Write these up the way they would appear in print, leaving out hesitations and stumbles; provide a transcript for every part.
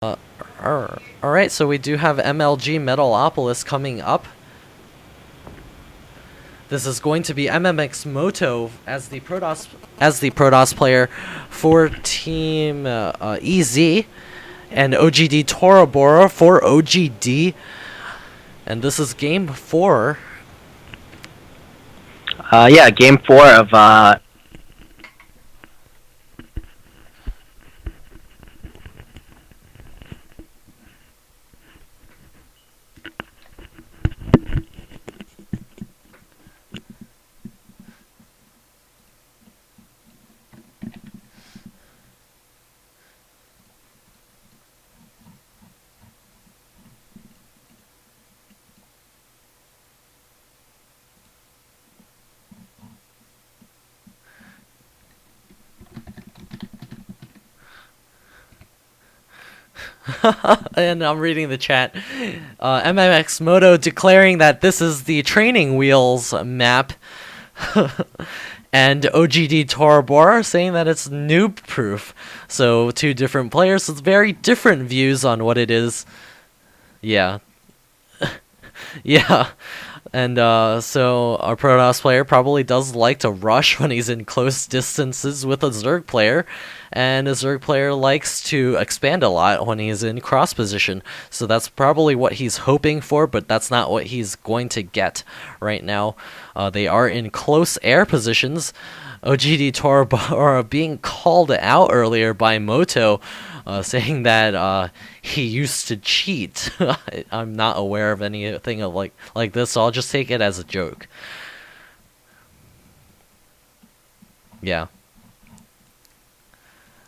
Uh, Alright, so we do have MLG Metalopolis coming up. This is going to be MMX Moto as the Protoss player for Team EZ, and oGd Torabora for oGd. And this is game 4. Yeah, game 4 of And I'm reading the chat. MMX Moto declaring that this is the training wheels map. And oGd Torabora saying that it's noob proof. So 2 different players with very different views on what it is. Yeah. Yeah. And so our Protoss player probably does like to rush when he's in close distances with a Zerg player, and a Zerg player likes to expand a lot when he's in cross position. So that's probably what he's hoping for, but that's not what he's going to get right now. They are in close air positions. oGd Torabora being called out earlier by Moto, saying that he used to cheat. I'm not aware of anything of like this, so I'll just take it as a joke. Yeah.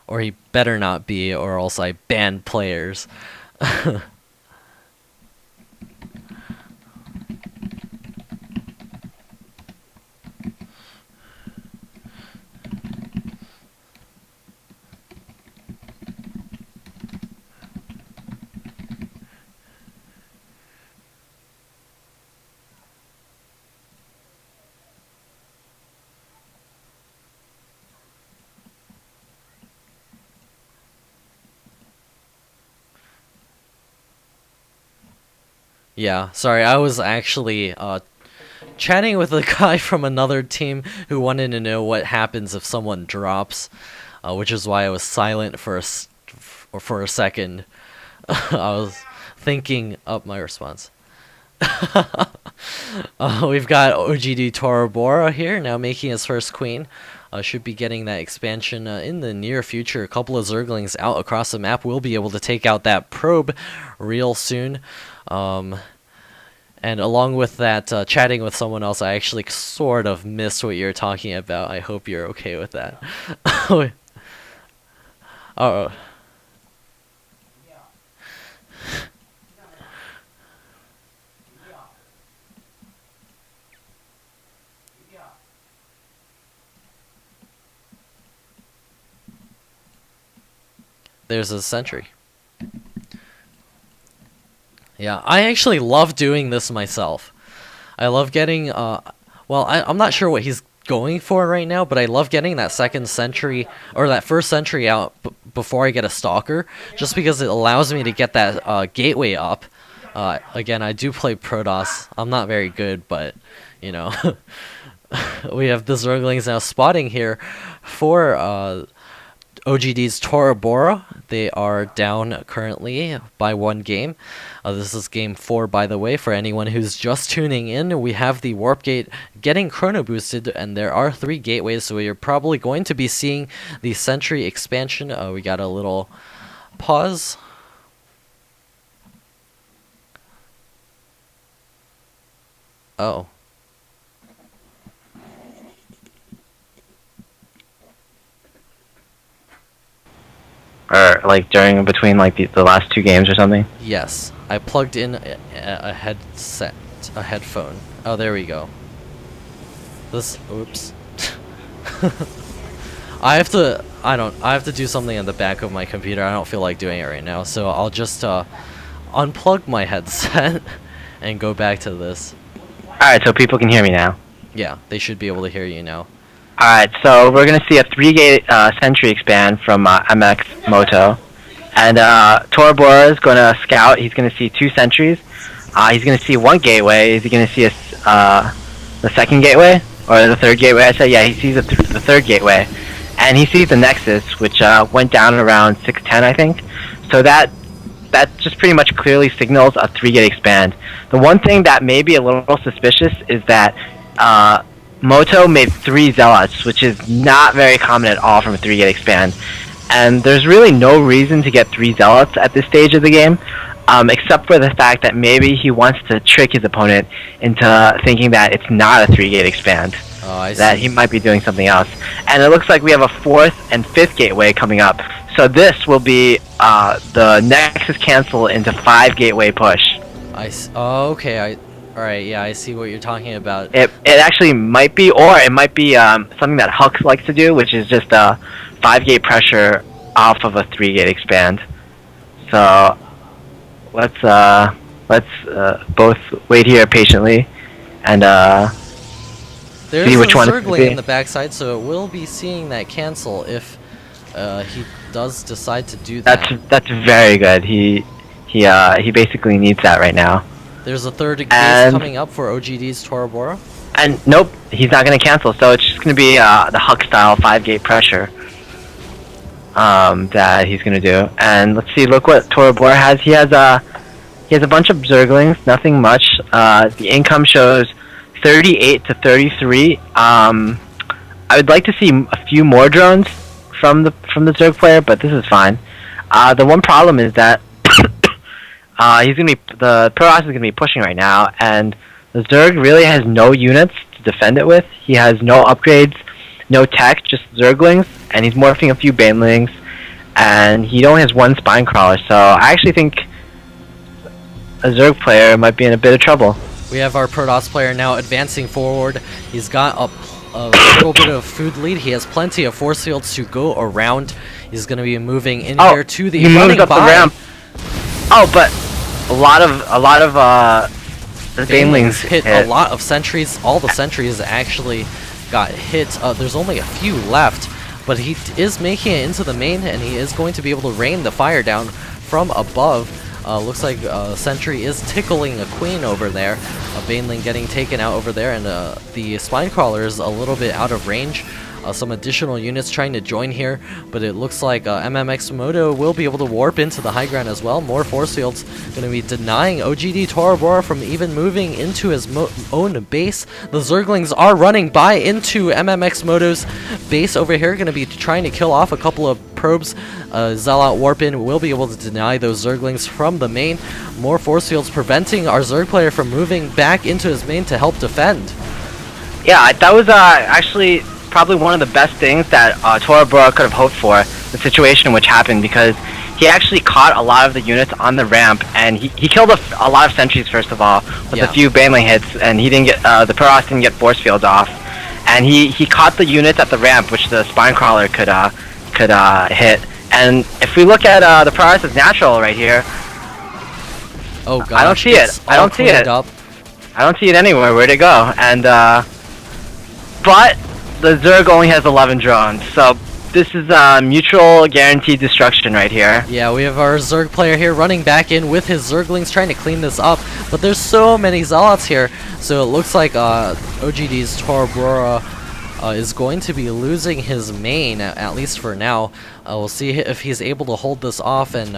Or he better not be, or else I ban players. Yeah, sorry, I was actually chatting with a guy from another team who wanted to know what happens if someone drops, which is why I was silent for a second. I was thinking up my response. We've got oGd Torabora here, now making his first queen. Should be getting that expansion in the near future. A couple of Zerglings out across the map will be able to take out that probe real soon. And along with that, chatting with someone else, I actually sort of missed what you're talking about. I hope you're okay with that. Oh. There's a sentry. Yeah, I actually love doing this myself. I love getting, well, I'm not sure what he's going for right now, but I love getting that second sentry, or that first sentry out before I get a stalker, just because it allows me to get that gateway up. Again, I do play Protoss. I'm not very good, but, you know, we have the Zerglings now spotting here for oGd's Torabora. They are down currently by 1 game. This is game 4, by the way, for anyone who's just tuning in. We have the warp gate getting chrono boosted, and there are 3 gateways, so you're probably going to be seeing the sentry expansion. We got a little pause. Oh. or like during between like the last 2 games or something. Yes, I plugged in a headset, a headphone. Oh, there we go. Oops. I have to do something on the back of my computer. I don't feel like doing it right now, so I'll just unplug my headset and go back to this. Alright, so people can hear me now. Yeah, they should be able to hear you now. Alright, so we're going to see a 3-gate sentry expand from MX Moto And Torabora is going to scout. He's going to see 2 sentries. He's going to see 1 gateway. Is he going to see the second gateway? Or the third gateway, I said? Yeah, he sees the third gateway. And he sees the Nexus, which went down around 610, I think. So that just pretty much clearly signals a 3-gate expand. The one thing that may be a little suspicious is that Moto made 3 Zealots, which is not very common at all from a 3-gate expand. And there's really no reason to get 3 Zealots at this stage of the game, except for the fact that maybe he wants to trick his opponent into thinking that it's not a 3-gate expand. Oh, I see. That he might be doing something else. And it looks like we have a 4th and 5th gateway coming up. So this will be the Nexus cancel into 5 gateway push. Oh, okay. Alright, yeah, I see what you're talking about. It actually might be, or it might be something that Hux likes to do, which is just a 5-gate pressure off of a 3-gate expand. So let's both wait here patiently and see which one There's a Zergling in the backside, so it will be seeing that cancel if he does decide to do that. That's very good. He basically needs that right now. There's a third base coming up for oGd's Torabora. And nope, he's not going to cancel, so it's just going to be the Huck style 5-gate pressure that he's going to do. And let's see, look what Torabora has. He has a bunch of Zerglings, nothing much. The income shows 38 to 33. I would like to see a few more drones from the Zerg player, but this is fine. The one problem is that the Protoss is gonna be pushing right now, and the Zerg really has no units to defend it with. He has no upgrades, no tech, just Zerglings, and he's morphing a few Banelings, and he only has 1 Spine Crawler. So I actually think a Zerg player might be in a bit of trouble. We have our Protoss player now advancing forward. He's got a little bit of food lead. He has plenty of force fields to go around. He's going to be moving in here to the running up by. the ramp. Oh, but a lot of the Banelings hit a lot of sentries. All the sentries actually got hit. There's only a few left, but he is making it into the main, and he is going to be able to rain the fire down from above. Looks like Sentry is tickling a queen over there. A Baneling getting taken out over there, and the Spinecrawler is a little bit out of range. Some additional units trying to join here, but it looks like MMX Moto will be able to warp into the high ground as well. More force fields going to be denying oGd Torabora from even moving into his own base. The Zerglings are running by into MMX Moto's base over here, going to be trying to kill off a couple of probes. Zealot warp in will be able to deny those Zerglings from the main. More force fields preventing our Zerg player from moving back into his main to help defend. Yeah, that was actually probably one of the best things that Torabora could have hoped for, the situation which happened, because he actually caught a lot of the units on the ramp, and he killed a lot of sentries first of all, with a few Baneling hits, and he didn't get the Protoss didn't get force fields off, and he caught the units at the ramp, which the Spinecrawler could hit. And if we look at the Protoss' natural right here, oh gosh, I don't see it. I don't see it. I don't see it anywhere. Where'd it go? And but the Zerg only has 11 drones, so this is mutual guaranteed destruction right here. Yeah, we have our Zerg player here running back in with his Zerglings trying to clean this up, but there's so many Zealots here, so it looks like oGd's Torabora is going to be losing his main, at least for now. We'll see if he's able to hold this off and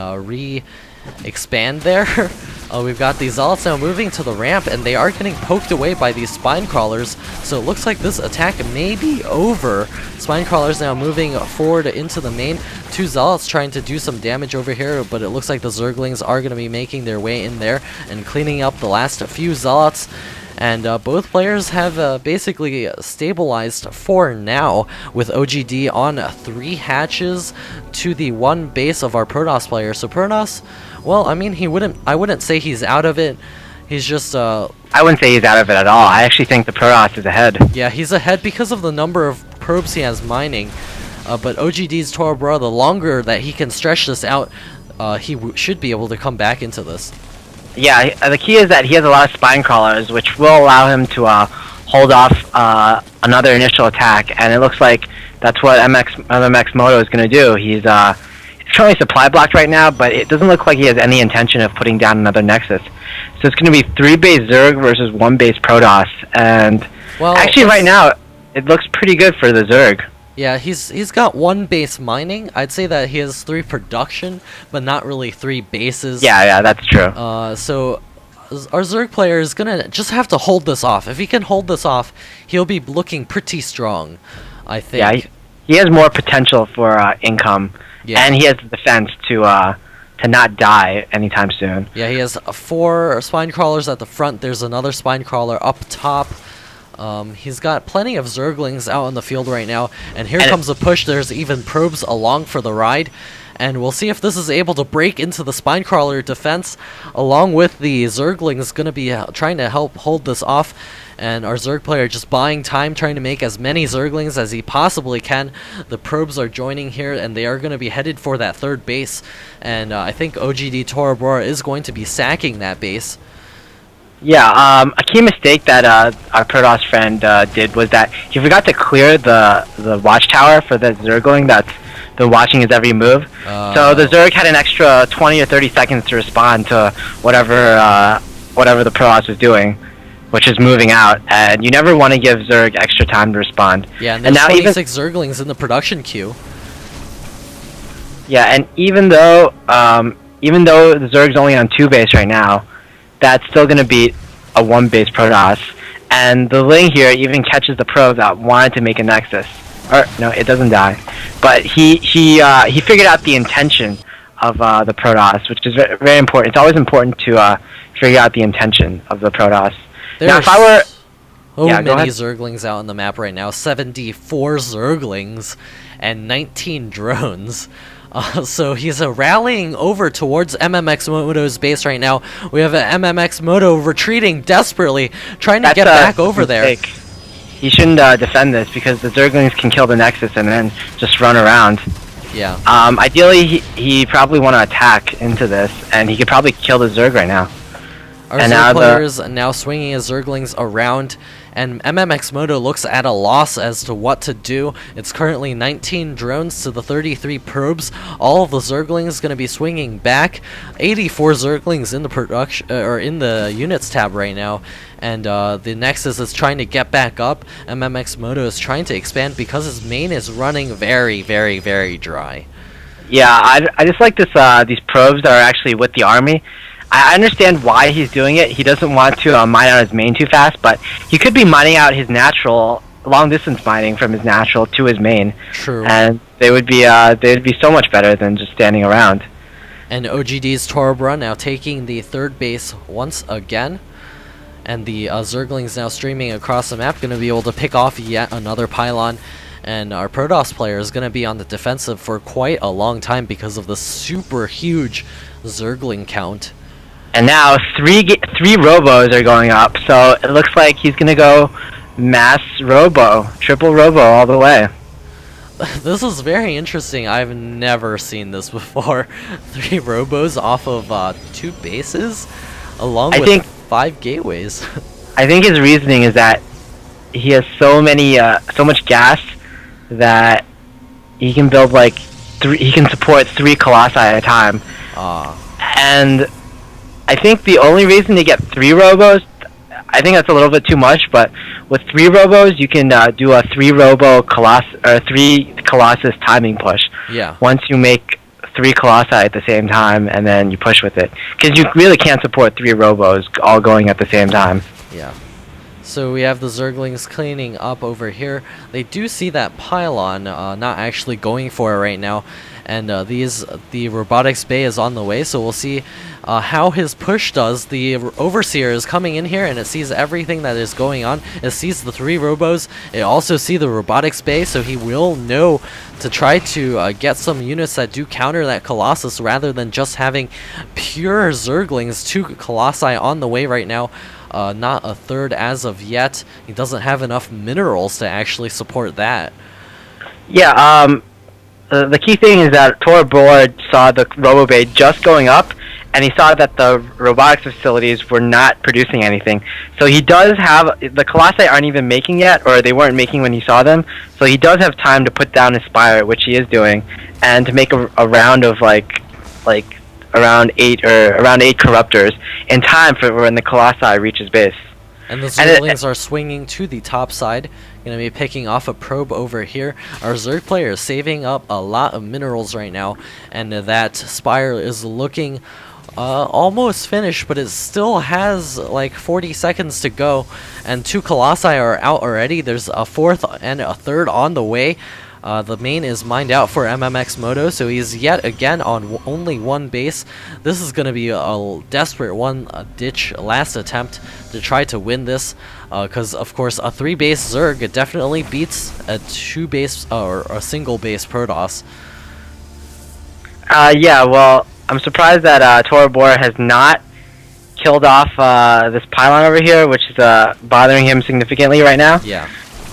expand there. We've got these Zealots now moving to the ramp, and they are getting poked away by these Spinecrawlers, so it looks like this attack may be over. Spinecrawlers now moving forward into the main. 2 Zealots trying to do some damage over here, but it looks like the Zerglings are going to be making their way in there and cleaning up the last few Zealots. And both players have basically stabilized for now, with oGd on 3 hatches to the 1 base of our Protoss player. So Protoss, well, I mean, I wouldn't say he's out of it. He's just I wouldn't say he's out of it at all. I actually think the Protoss is ahead. Yeah, he's ahead because of the number of probes he has mining. But oGd's Torabora, the longer that he can stretch this out, he should be able to come back into this. Yeah, the key is that he has a lot of Spinecrawlers, which will allow him to hold off another initial attack, and it looks like that's what MMX Moto is going to do. He's currently supply blocked right now, but it doesn't look like he has any intention of putting down another Nexus. So it's going to be 3 base Zerg versus 1 base Protoss, and Well, actually right now it looks pretty good for the Zerg. Yeah, he's got 1 base mining. I'd say that he has 3 production, but not really 3 bases. Yeah, that's true. So our Zerg player is gonna just have to hold this off. If he can hold this off, he'll be looking pretty strong, I think. Yeah, he has more potential for income, and he has the defense to not die anytime soon. Yeah, he has 4 spine crawlers at the front. There's another spine crawler up top. He's got plenty of Zerglings out in the field right now, and here comes a push. There's even probes along for the ride, and we'll see if this is able to break into the spine crawler defense, along with the Zerglings going to be trying to help hold this off, and our Zerg player just buying time, trying to make as many Zerglings as he possibly can. The probes are joining here, and they are going to be headed for that 3rd base, and I think oGd Tora Bora is going to be sacking that base. Yeah, a key mistake that our Protoss friend did was that he forgot to clear the watchtower for the Zergling that's been watching his every move. So the Zerg had an extra 20 or 30 seconds to respond to whatever the Protoss was doing, which is moving out. And you never want to give Zerg extra time to respond. Yeah, and there's now 26 Zerglings in the production queue. Yeah, and even though the Zerg's only on 2 base right now, that's still going to beat a 1 base Protoss. And the Ling here even catches the probe that wanted to make a Nexus. Or, no, it doesn't die. But he figured out the intention of the Protoss, which is very, very important. It's always important to figure out the intention of the Protoss. Now, if I were... So many Zerglings out on the map right now. 74 Zerglings and 19 drones. So he's rallying over towards MMX Moto's base right now. We have an MMX Moto retreating desperately, trying to get back over there. He shouldn't defend this because the Zerglings can kill the Nexus and then just run around. Yeah. Ideally, he probably want to attack into this, and he could probably kill the Zerg right now. Our Zerg player is now swinging his Zerglings around, and MMX Moto looks at a loss as to what to do. It's currently 19 drones to the 33 probes. All of the Zerglings going to be swinging back. 84 Zerglings in the production or in the units tab right now, and the Nexus is trying to get back up. MMX Moto is trying to expand because his main is running very, very, very dry. Yeah, I just like this. These probes that are actually with the army. I understand why he's doing it. He doesn't want to mine out his main too fast, but he could be mining out his natural, long-distance mining from his natural to his main. True. And they'd be so much better than just standing around. And oGd's Tora Bora now taking the 3rd base once again. And the Zerglings now streaming across the map, going to be able to pick off yet another pylon. And our Protoss player is going to be on the defensive for quite a long time because of the super huge Zergling count. And now three robos are going up, so it looks like he's gonna go mass robo, triple robo all the way. This is very interesting. I've never seen this before. 3 robos off of 2 bases, along with 5 gateways. I think his reasoning is that he has so much gas that he can build like he can support 3 colossi at a time. And I think the only reason to get 3 robos, I think that's a little bit too much, but with 3 robos, you can do a 3 robo colossus or 3 colossus timing push. Yeah. Once you make 3 colossi at the same time, and then you push with it, because you really can't support 3 robos all going at the same time. Yeah. So we have the Zerglings cleaning up over here. They do see that pylon not actually going for it right now. And the robotics bay is on the way, so we'll see how his push does. The overseer is coming in here, and it sees everything that is going on. It sees the 3 robos. It also sees the robotics bay, so he will know to try to get some units that do counter that Colossus, rather than just having pure Zerglings. 2 Colossi on the way right now. Not a 3rd as of yet. He doesn't have enough minerals to actually support that. Yeah, the key thing is that Tora Bora saw the Robo Bay just going up, and he saw that the robotics facilities were not producing anything. So he does have, the Colossi aren't even making yet, or they weren't making when he saw them. So he does have time to put down his Spire, which he is doing, and to make a round of like around eight corruptors in time for when the Colossi reach his base. And the Zerglings are swinging to the top side. Going to be picking off a probe over here. Our Zerg player is saving up a lot of minerals right now, and that Spire is looking almost finished, but it still has like 40 seconds to go, and 2 Colossi are out already. There's a 4th and a 3rd on the way. The main is mined out for MMX Moto, so he's yet again on only 1 base. This is going to be a desperate one-ditch last attempt to try to win this, because of course a 3-base Zerg definitely beats a 2-base or a single-base Protoss. Yeah, well, I'm surprised that Tora Bora has not killed off this pylon over here, which is bothering him significantly right now. Yeah.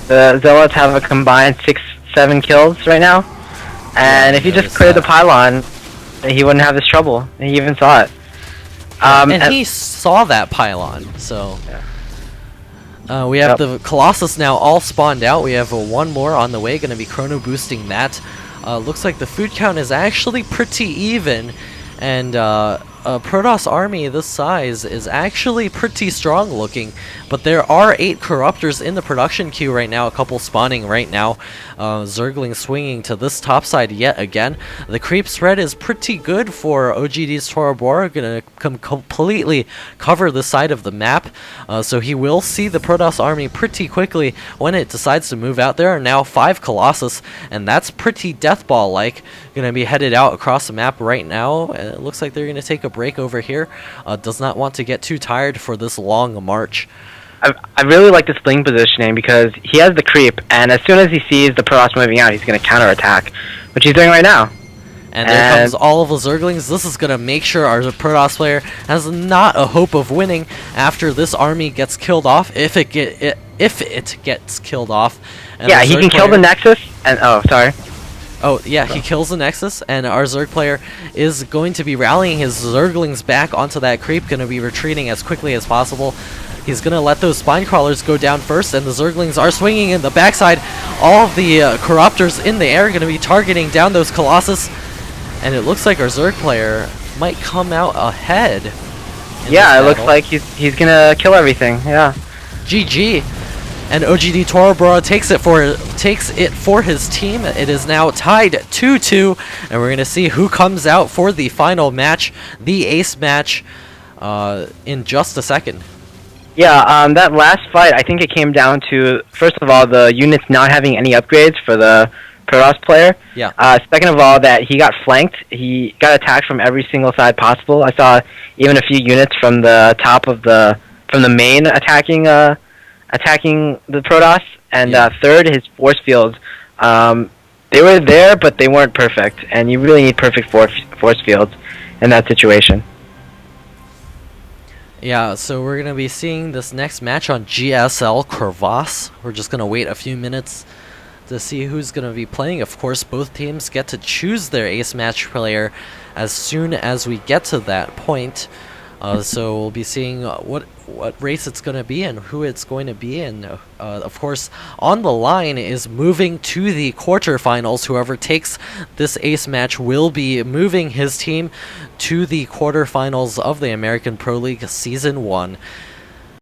The Zealots have a combined 6-7 kills right now, and if he just cleared the pylon, he wouldn't have this trouble. He even saw it. And he saw that pylon, so... we have the Colossus now all spawned out. We have one more on the way, going to be chrono boosting that. Looks like the food count is actually pretty even, and a Protoss army this size is actually pretty strong looking, but there are 8 Corruptors in the production queue right now, a couple spawning right now. Zergling swinging to this top side yet again. The creep spread is pretty good for oGd's Tora Bora, gonna completely cover the side of the map, so he will see the Protoss army pretty quickly when it decides to move out. There are now 5 Colossus, and that's pretty Deathball-like. Gonna be headed out across the map right now, and it looks like they're gonna take a break over here. Does not want to get too tired for this long march. I really like this fling positioning because he has the creep, and as soon as he sees the Protoss moving out, he's going to counterattack, which he's doing right now. And there comes all of the Zerglings. This is going to make sure our Protoss player has not a hope of winning after this army gets killed off, if it gets killed off. And yeah, he can kill the Nexus, and oh, yeah, he kills the Nexus, and our Zerg player is going to be rallying his Zerglings back onto that creep, going to be retreating as quickly as possible. He's going to let those Spine Crawlers go down first, and the Zerglings are swinging in the backside. All of the Corruptors in the air are going to be targeting down those Colossus, and it looks like our Zerg player might come out ahead. Yeah, it looks like he's going to kill everything, yeah. GG. And oGd Tora Bora takes it for his team. It is now tied 2-2, and we're going to see who comes out for the final match, the ace match, in just a second. Yeah, that last fight, I think it came down to, first of all, the units not having any upgrades for the Protoss player. Yeah. Second of all, that he got flanked. He got attacked from every single side possible. I saw even a few units from the top of from the main attacking the Protoss. And third, his force fields. They were there, but they weren't perfect. And you really need perfect force fields in that situation. Yeah, so we're going to be seeing this next match on GSL Crevasse. We're just going to wait a few minutes to see who's going to be playing. Of course, both teams get to choose their ace match player as soon as we get to that point. So we'll be seeing what race it's going to be and who it's going to be. And of course, on the line is moving to the quarterfinals. Whoever takes this ace match will be moving his team to the quarterfinals of the American Pro League Season 1.